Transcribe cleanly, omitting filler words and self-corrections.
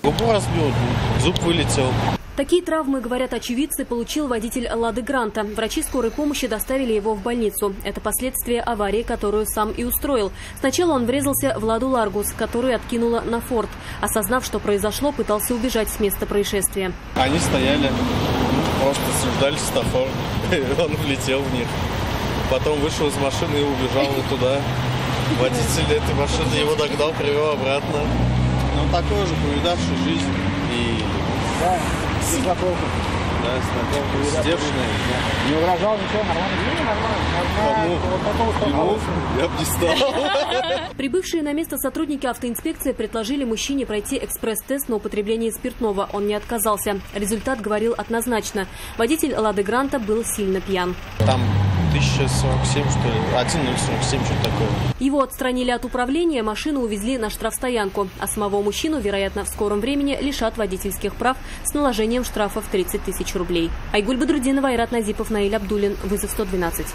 Губу разбил, зуб вылетел. Такие травмы, говорят очевидцы, получил водитель «Лады Гранта». Врачи скорой помощи доставили его в больницу. Это последствия аварии, которую сам и устроил. Сначала он врезался в «Ладу Ларгус», которую откинуло на форт. Осознав, что произошло, пытался убежать с места происшествия. Они стояли, просто ждали светофор. Он влетел в них. Потом вышел из машины и убежал туда. Водитель этой машины его догнал, привел обратно. Ну, такой же повидавший жизнь и... Да, знакомый. Да, знакомый, сдержанный. Не угрожал ничего, нормально? Я бы не стал. Прибывшие на место сотрудники автоинспекции предложили мужчине пройти экспресс-тест на употребление спиртного. Он не отказался. Результат говорил однозначно. Водитель «Лады Гранта» был сильно пьян. Там 1047, что ли, 1047, что-то такое. Его отстранили от управления, машину увезли на штрафстоянку. А самого мужчину, вероятно, в скором времени лишат водительских прав с наложением штрафа в 30 000 рублей. Айгуль Бадрудинова, Айрат Назипов, Наиль Абдуллин. Вызов 112.